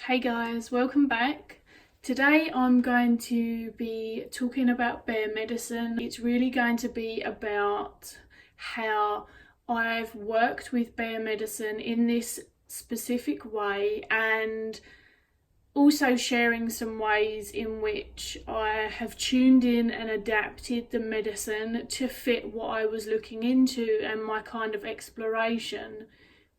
Hey guys, welcome back. Today I'm going to be talking about bear medicine. It's really going to be about how I've worked with bear medicine in this specific way, and also sharing some ways in which I have tuned in and adapted the medicine to fit what I was looking into and my kind of exploration.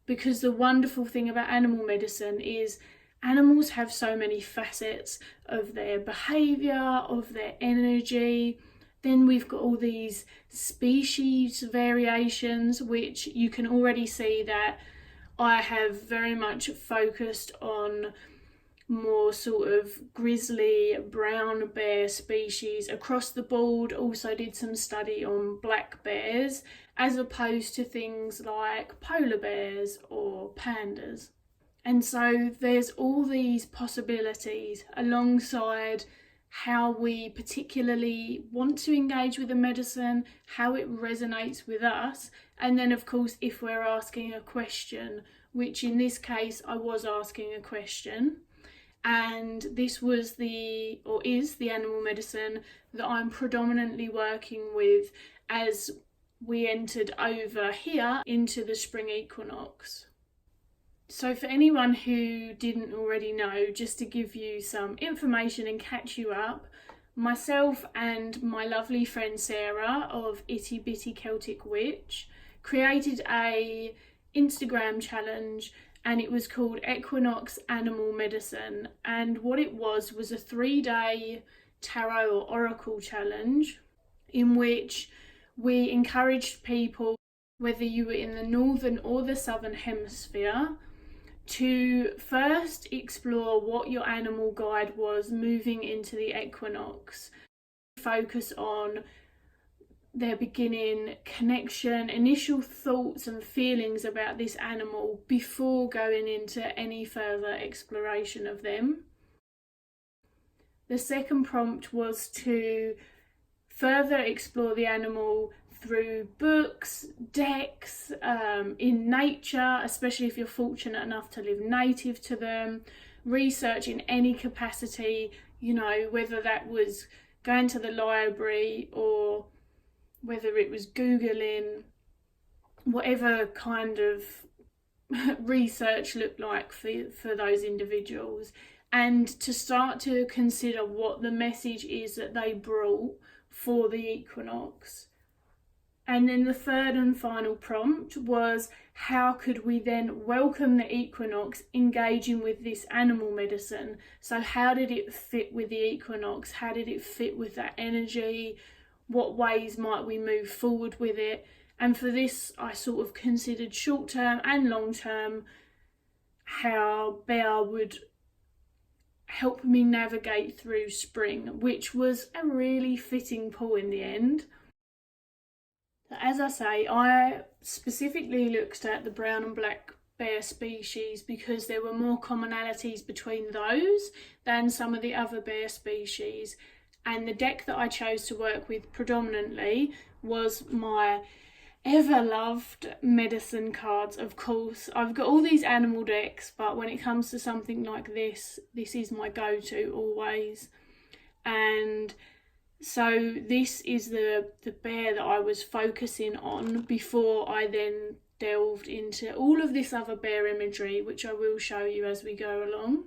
Because the wonderful thing about animal medicine is animals have so many facets of their behaviour, of their energy. Then we've got all these species variations, which you can already see that I have very much focused on more sort of grizzly brown bear species across the board. Also did some study on black bears as opposed to things like polar bears or pandas. And so there's all these possibilities alongside how we particularly want to engage with the medicine, how it resonates with us, and then of course if we're asking a question, which in this case I was asking a question, and this was is the animal medicine that I'm predominantly working with as we entered over here into the spring equinox. So for anyone who didn't already know, just to give you some information and catch you up, myself and my lovely friend Sarah of Itty Bitty Celtic Witch created a Instagram challenge, and it was called Equinox Animal Medicine. And what it was a 3-day tarot or oracle challenge in which we encouraged people, whether you were in the northern or the southern hemisphere, to first explore what your animal guide was moving into the equinox. Focus on their beginning connection, initial thoughts and feelings about this animal before going into any further exploration of them. The second prompt was to further explore the animal through books, decks, in nature, especially if you're fortunate enough to live native to them, research in any capacity, whether that was going to the library or whether it was Googling, whatever kind of research looked like for those individuals, and to start to consider what the message is that they brought for the equinox. And then the third and final prompt was, how could we then welcome the equinox engaging with this animal medicine? So how did it fit with the equinox? How did it fit with that energy? What ways might we move forward with it? And for this, I sort of considered short term and long term how bear would help me navigate through spring, which was a really fitting pull in the end. As I say, I specifically looked at the brown and black bear species because there were more commonalities between those than some of the other bear species. And the deck that I chose to work with predominantly was my ever-loved medicine cards. Of course, I've got all these animal decks, but when it comes to something like this is my go-to always. And so this is the bear that I was focusing on before I then delved into all of this other bear imagery, which I will show you as we go along.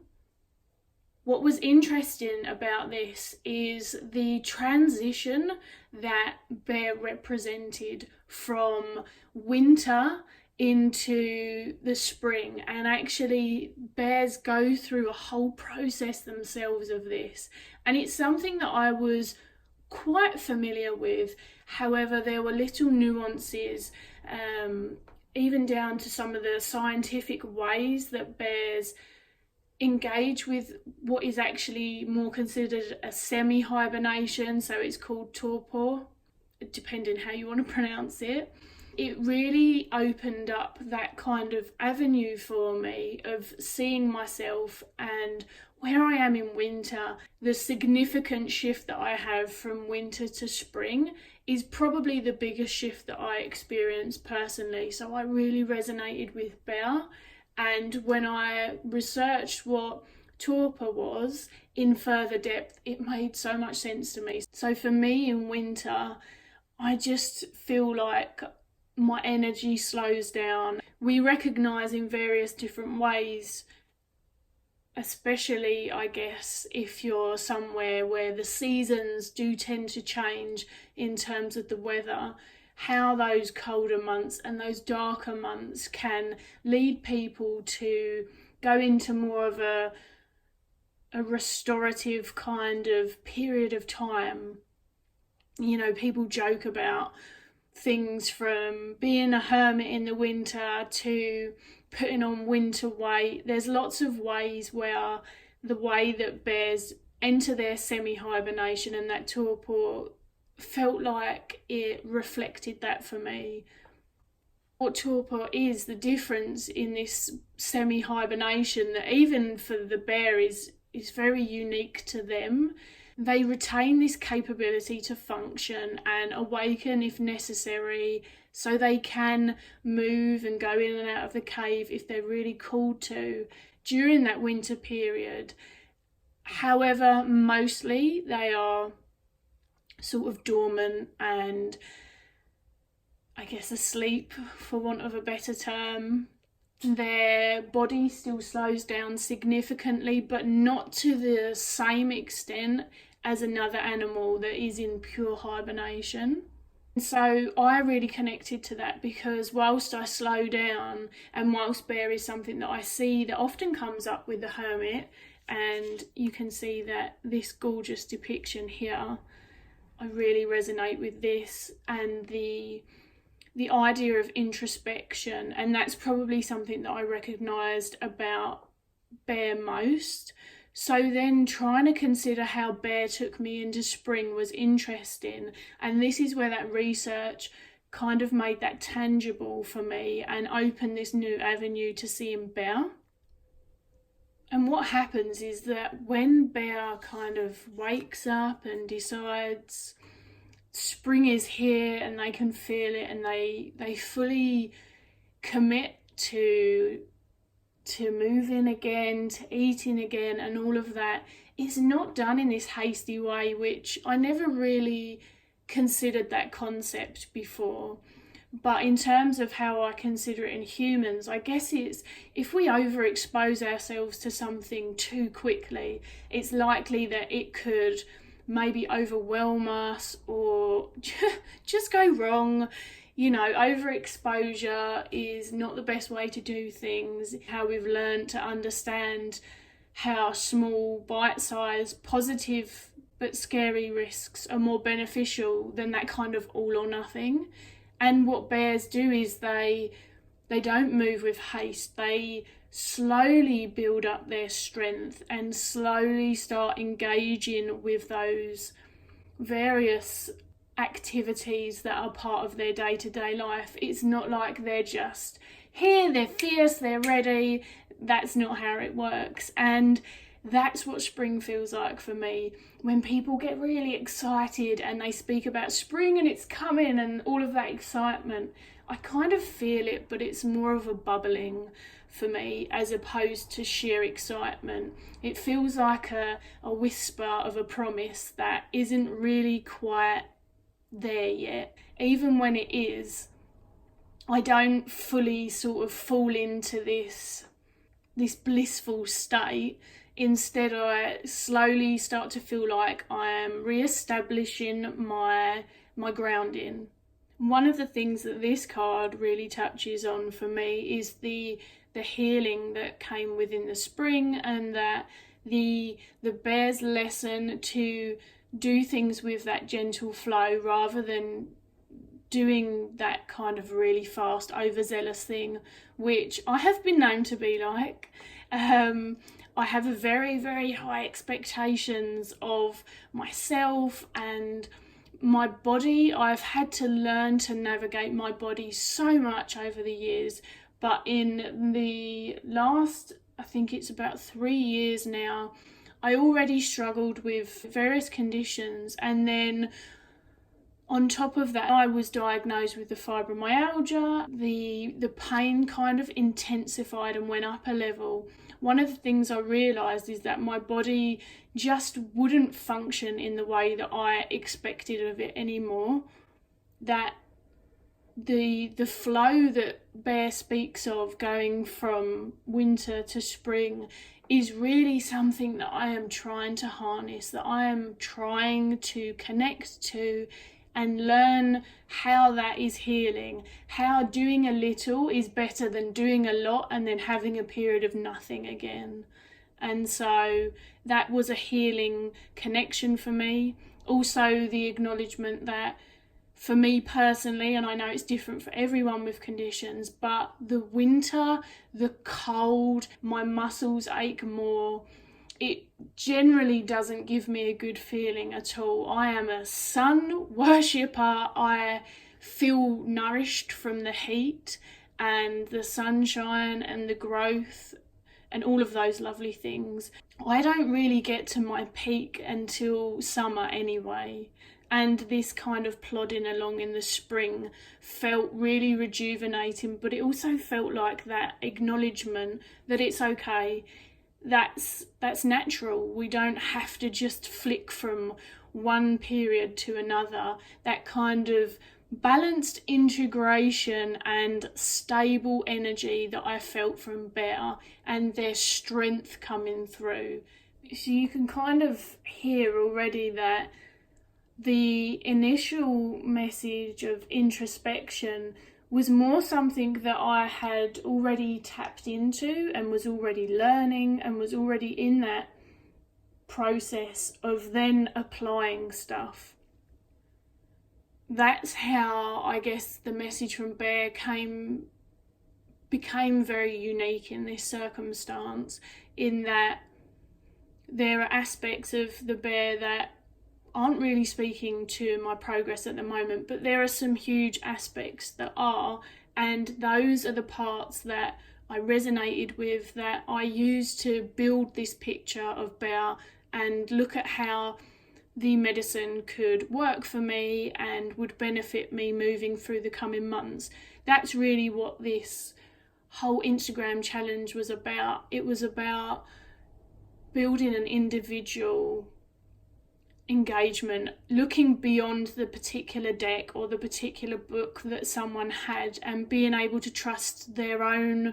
What was interesting about this is the transition that bear represented from winter into the spring, and actually bears go through a whole process themselves of this, and it's something that I was quite familiar with. However, there were little nuances, even down to some of the scientific ways that bears engage with what is actually more considered a semi-hibernation, so it's called torpor, depending how you want to pronounce it. It really opened up that kind of avenue for me of seeing myself and where I am in winter. The significant shift that I have from winter to spring is probably the biggest shift that I experienced personally, so I really resonated with bear. And when I researched what torpor was in further depth, it made so much sense to me. So for me in winter, I just feel like my energy slows down. We recognise in various different ways, especially I guess if you're somewhere where the seasons do tend to change in terms of the weather, how those colder months and those darker months can lead people to go into more of a restorative kind of period of time. You know, people joke about things from being a hermit in the winter to putting on winter weight. There's lots of ways where the way that bears enter their semi-hibernation and that torpor felt like it reflected that for me. What torpor is, the difference in this semi-hibernation that even for the bear is very unique to them. They retain this capability to function and awaken if necessary, so they can move and go in and out of the cave if they're really called to during that winter period. However, mostly they are sort of dormant and I guess asleep, for want of a better term. Their body still slows down significantly, but not to the same extent as another animal that is in pure hibernation. So I really connected to that because whilst I slow down, and whilst bear is something that I see that often comes up with the hermit, and you can see that this gorgeous depiction here, I really resonate with this and the idea of introspection, and that's probably something that I recognised about bear most. So then trying to consider how bear took me into spring was interesting, and this is where that research kind of made that tangible for me and opened this new avenue to seeing bear. And what happens is that when bear kind of wakes up and decides spring is here and they can feel it and they fully commit to moving again, to eating again, and all of that, it's not done in this hasty way, which I never really considered that concept before. But in terms of how I consider it in humans, I guess it's if we overexpose ourselves to something too quickly, it's likely that it could maybe overwhelm us or just go wrong. You know, overexposure is not the best way to do things. How we've learned to understand how small, bite-sized, positive but scary risks are more beneficial than that kind of all or nothing. And what bears do is they don't move with haste. They slowly build up their strength and slowly start engaging with those various activities that are part of their day-to-day life. It's not like they're just here, they're fierce, they're ready. That's not how it works. And that's what spring feels like for me. When people get really excited and they speak about spring and it's coming and all of that excitement, I kind of feel it, but it's more of a bubbling for me as opposed to sheer excitement. It feels like a whisper of a promise that isn't really quite there yet. Even when it is, I don't fully sort of fall into this blissful state. Instead, I slowly start to feel like I am re-establishing my grounding. One of the things that this card really touches on for me is the healing that came within the spring, and that the bear's lesson to do things with that gentle flow rather than doing that kind of really fast, overzealous thing, which I have been known to be like. I have a very, very high expectations of myself and my body. I've had to learn to navigate my body so much over the years, but in the last, I think it's about 3 years now, I already struggled with various conditions, and then on top of that, I was diagnosed with the fibromyalgia. The pain kind of intensified and went up a level. one of the things I realised is that my body just wouldn't function in the way that I expected of it anymore. That the flow that Bear speaks of, going from winter to spring, is really something that I am trying to harness, that I am trying to connect to and learn how that is healing, how doing a little is better than doing a lot and then having a period of nothing again. And so that was a healing connection for me. Also the acknowledgement that for me personally, and I know it's different for everyone with conditions, but the winter, the cold, my muscles ache more. It generally doesn't give me a good feeling at all. I am a sun worshipper. I feel nourished from the heat and the sunshine and the growth and all of those lovely things. I don't really get to my peak until summer anyway. And this kind of plodding along in the spring felt really rejuvenating, but it also felt like that acknowledgement that it's okay. That's natural. We don't have to just flick from one period to another. That kind of balanced integration and stable energy that I felt from Bear, and their strength coming through. So you can kind of hear already that the initial message of introspection was more something that I had already tapped into and was already learning and was already in that process of then applying stuff. That's how I guess the message from Bear became very unique in this circumstance, in that there are aspects of the Bear that aren't really speaking to my progress at the moment, but there are some huge aspects that are, and those are the parts that I resonated with, that I used to build this picture of Bear and look at how the medicine could work for me and would benefit me moving through the coming months. That's really what this whole Instagram challenge was about. It was about building an individual engagement, looking beyond the particular deck or the particular book that someone had, and being able to trust their own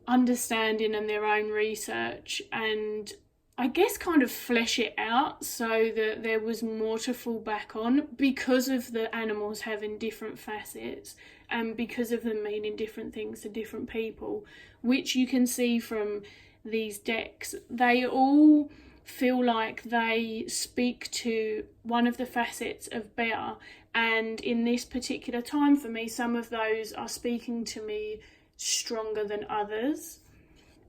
understanding and their own research, and I guess kind of flesh it out so that there was more to fall back on, because of the animals having different facets and because of them meaning different things to different people, which you can see from these decks. They all feel like they speak to one of the facets of Bear, and in this particular time for me, some of those are speaking to me stronger than others.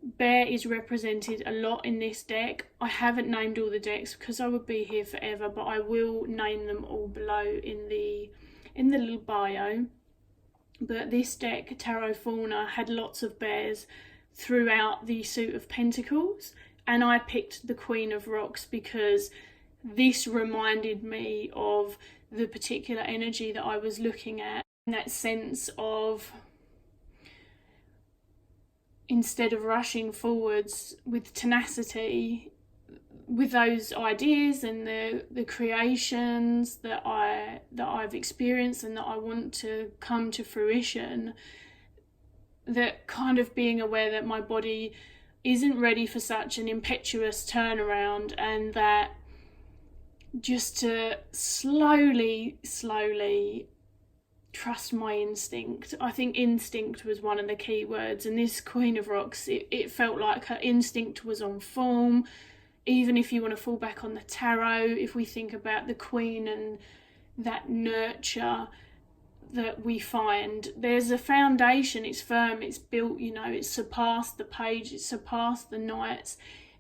Bear is represented a lot in this deck. I haven't named all the decks because I would be here forever, but I will name them all below in the little bio. But this deck, Tarot Fauna, had lots of bears throughout the Suit of Pentacles, and I picked the Queen of Rocks because this reminded me of the particular energy that I was looking at, and that sense of, instead of rushing forwards with tenacity with those ideas and the creations that I've experienced and that I want to come to fruition, that kind of being aware that my body isn't ready for such an impetuous turnaround, and that just to slowly trust my instinct. I think instinct was one of the key words, and this Queen of Rocks, it felt like her instinct was on form. Even if you want to fall back on the tarot, if we think about the Queen and that nurture that we find, there's a foundation, it's firm, it's built, it's surpassed the page, it's surpassed the knights,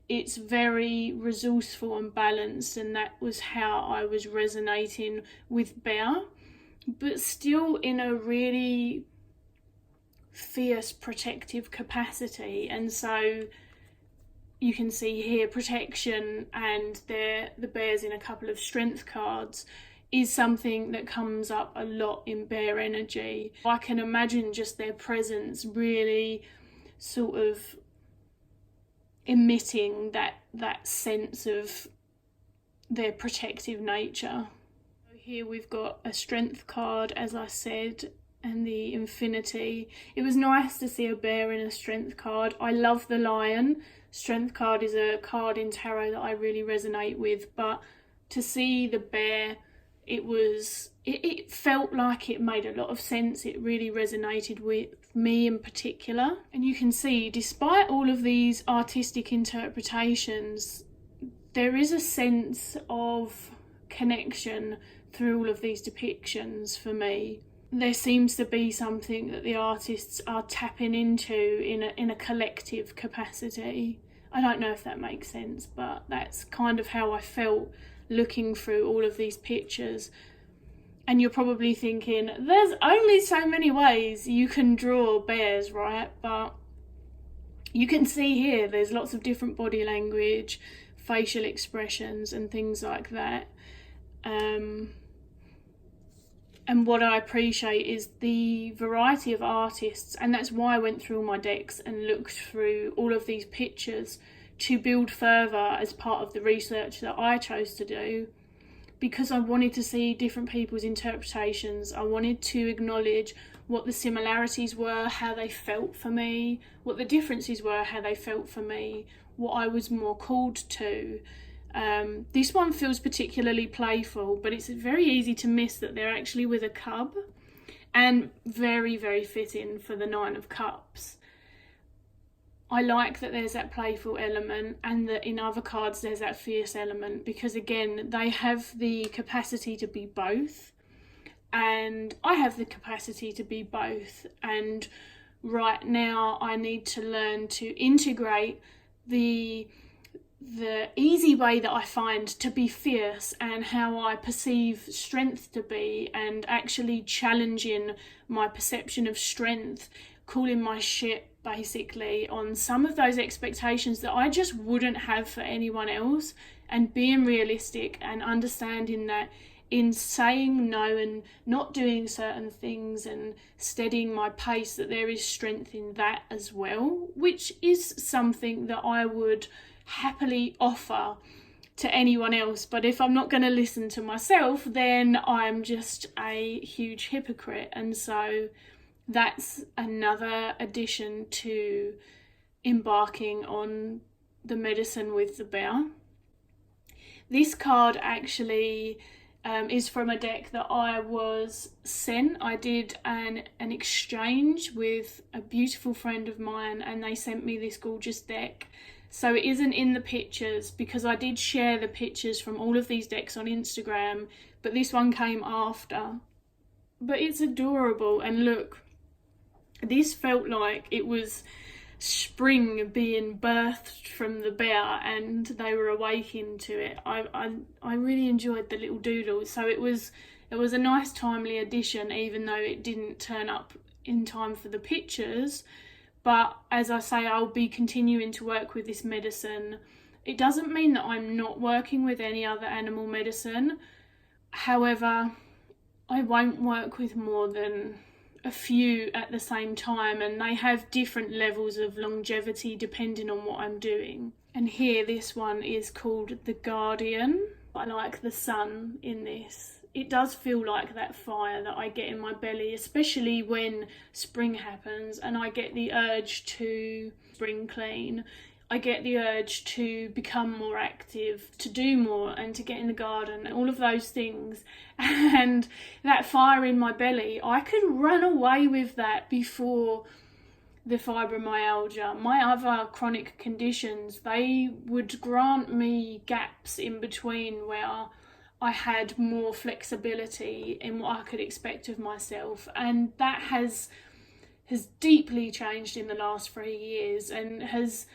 it's very resourceful and balanced, and that was how I was resonating with Bear, but still in a really fierce protective capacity. And so you can see here protection, and the bears in a couple of strength cards is something that comes up a lot in Bear energy. I can imagine just their presence really sort of emitting that sense of their protective nature. Here we've got a strength card, as I said, and the infinity. It was nice to see a bear in a strength card. I love the lion. Strength card is a card in tarot that I really resonate with, but to see the bear, it felt like it made a lot of sense. It really resonated with me in particular. And you can see, despite all of these artistic interpretations, there is a sense of connection through all of these depictions for me. There seems to be something that the artists are tapping into in a collective capacity. I don't know if that makes sense, but that's kind of how I felt looking through all of these pictures. And you're probably thinking, there's only so many ways you can draw bears, right? But you can see here there's lots of different body language, facial expressions and things like that. And what I appreciate is the variety of artists, and that's why I went through all my decks and looked through all of these pictures to build further as part of the research that I chose to do, because I wanted to see different people's interpretations. I wanted to acknowledge what the similarities were, how they felt for me, what the differences were, how they felt for me, what I was more called to. This one feels particularly playful, but it's very easy to miss that they're actually with a cub, and very, very fitting for the 9 of Cups. I like that there's that playful element, and that in other cards there's that fierce element, because again, they have the capacity to be both, and I have the capacity to be both. And right now I need to learn to integrate the easy way that I find to be fierce and how I perceive strength to be, and actually challenging my perception of strength, calling my shit basically on some of those expectations that I just wouldn't have for anyone else, and being realistic and understanding that in saying no and not doing certain things and steadying my pace, that there is strength in that as well, which is something that I would happily offer to anyone else. But if I'm not going to listen to myself, then I'm just a huge hypocrite. And so that's another addition to embarking on the medicine with the bear. This card actually is from a deck that I was sent. I did an exchange with a beautiful friend of mine, and they sent me this gorgeous deck. So it isn't in the pictures, because I did share the pictures from all of these decks on Instagram, but this one came after. But it's adorable, and look, this felt like it was spring being birthed from the bear, and they were awaking to it. I really enjoyed the little doodle, so it was a nice timely addition, even though it didn't turn up in time for the pictures. But as I say, I'll be continuing to work with this medicine. It doesn't mean that I'm not working with any other animal medicine. However, I won't work with more than a few at the same time, and they have different levels of longevity depending on what I'm doing. And here, this one is called the Guardian. I like the sun in this. It does feel like that fire that I get in my belly, especially when spring happens and I get the urge to spring clean. I get the urge to become more active, to do more, and to get in the garden, and all of those things. And that fire in my belly, I could run away with that before the fibromyalgia. My other chronic conditions, they would grant me gaps in between where I had more flexibility in what I could expect of myself, and that has deeply changed in the last 3 years, and has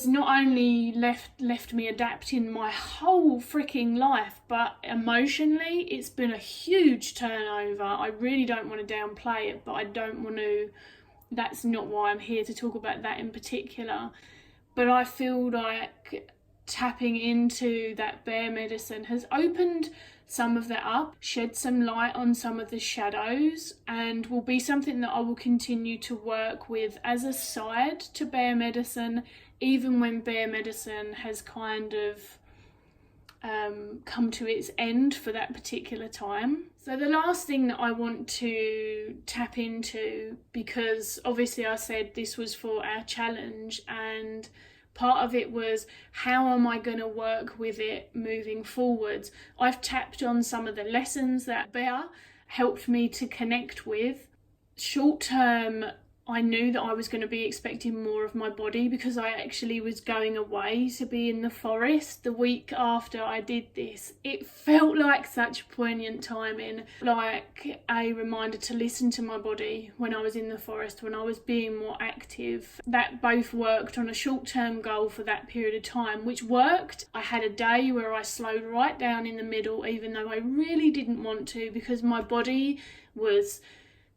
not only left me adapting my whole freaking life, but emotionally it's been a huge turnover. I really don't want to downplay it, but I don't want to. That's not why I'm here to talk about that in particular. But I feel like tapping into that bear medicine has opened some of that up, shed some light on some of the shadows, and will be something that I will continue to work with as a side to bear medicine even when bear medicine has kind of come to its end for that particular time. So the last thing that I want to tap into, because obviously I said this was for our challenge, and part of it was, how am I going to work with it moving forwards? I've tapped on some of the lessons that Bear helped me to connect with. Short term, I knew that I was going to be expecting more of my body, because I actually was going away to be in the forest the week after I did this. It felt like such poignant timing, like a reminder to listen to my body when I was in the forest, when I was being more active. That both worked on a short-term goal for that period of time, which worked. I had a day where I slowed right down in the middle, even though I really didn't want to, because my body was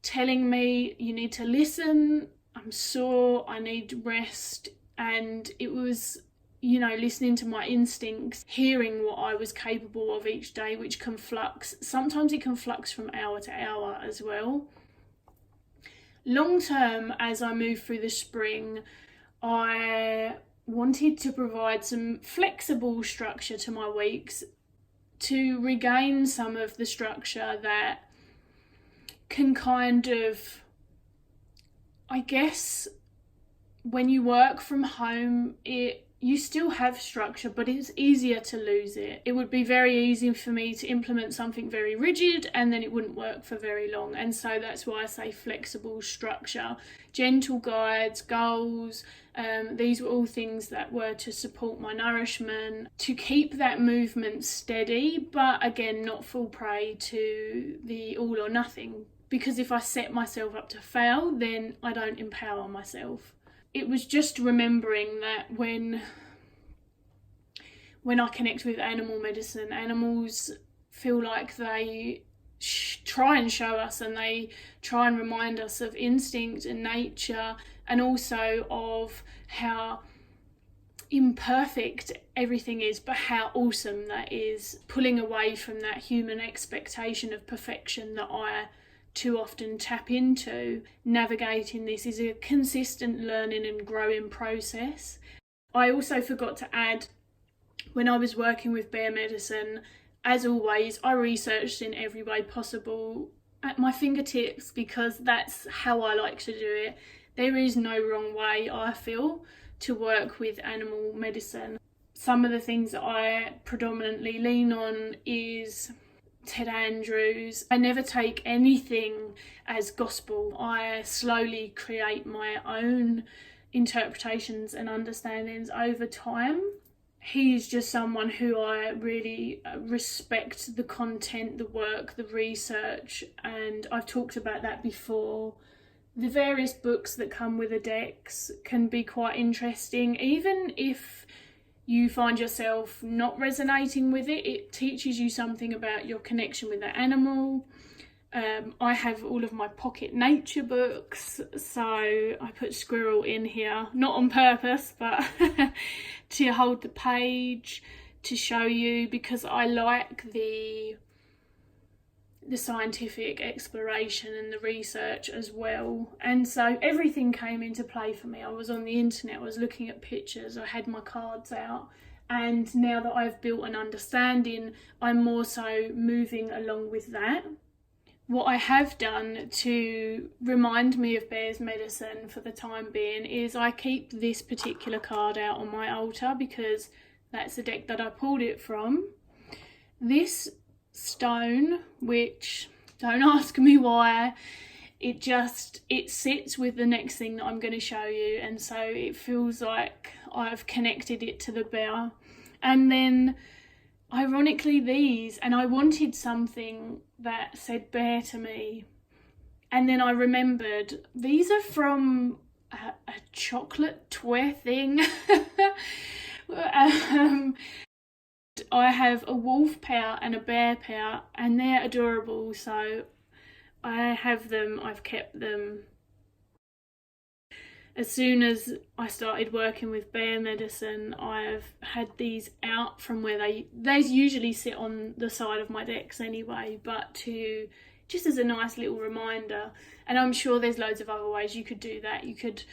telling me, you need to listen, I'm sore, I need rest. And it was, listening to my instincts, hearing what I was capable of each day, which can flux. Sometimes it can flux from hour to hour as well. Long term, as I move through the spring, I wanted to provide some flexible structure to my weeks to regain some of the structure that can kind of, I guess, when you work from home, you still have structure, but it's easier to lose it. It would be very easy for me to implement something very rigid and then it wouldn't work for very long. And so that's why I say flexible structure. Gentle guides, goals, these were all things that were to support my nourishment, to keep that movement steady, but again, not fall prey to the all or nothing. Because if I set myself up to fail, then I don't empower myself. It was just remembering that when I connect with animal medicine, animals feel like they try and show us, and they try and remind us of instinct and nature, and also of how imperfect everything is, but how awesome that is, pulling away from that human expectation of perfection that I too often tap into. Navigating this is a consistent learning and growing process. I also forgot to add, when I was working with bear medicine, as always, I researched in every way possible at my fingertips, because that's how I like to do it. There is no wrong way, I feel, to work with animal medicine. Some of the things that I predominantly lean on is Ted Andrews. I never take anything as gospel. I slowly create my own interpretations and understandings over time. He's just someone who I really respect, the content, the work, the research, and I've talked about that before. The various books that come with the decks can be quite interesting, even if you find yourself not resonating with it. It teaches you something about your connection with the animal. I have all of my pocket nature books, so I put squirrel in here, not on purpose, but to hold the page, to show you, because I like the scientific exploration and the research as well. And so everything came into play for me. I was on the internet, I was looking at pictures, I had my cards out, and now that I've built an understanding, I'm more so moving along with that. What I have done to remind me of Bear's medicine for the time being is I keep this particular card out on my altar, because that's the deck that I pulled it from. This stone, which, don't ask me why, it sits with the next thing that I'm going to show you, and so it feels like I've connected it to the bear. And then ironically these, and I wanted something that said bear to me, and then I remembered these are from a chocolate toy thing. I have a wolf pair and a bear pair, and they're adorable, so I have them, I've kept them. As soon as I started working with bear medicine, I've had these out from where they usually sit on the side of my decks anyway, but to just as a nice little reminder. And I'm sure there's loads of other ways you could do that. You could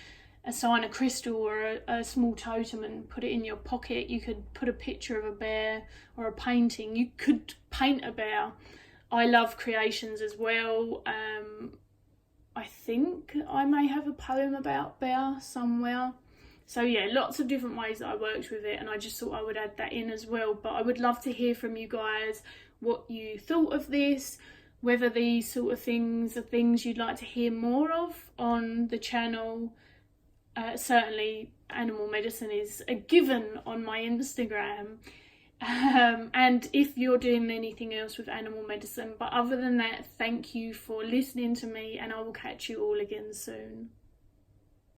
assign a crystal or a small totem and put it in your pocket. You could put a picture of a bear or a painting. You could paint a bear. I love creations as well. I think I may have a poem about bear somewhere. So yeah, lots of different ways that I worked with it, and I just thought I would add that in as well. But I would love to hear from you guys what you thought of this, whether these sort of things are things you'd like to hear more of on the channel. Certainly animal medicine is a given on my Instagram. And if you're doing anything else with animal medicine. But other than that, thank you for listening to me, and I will catch you all again soon.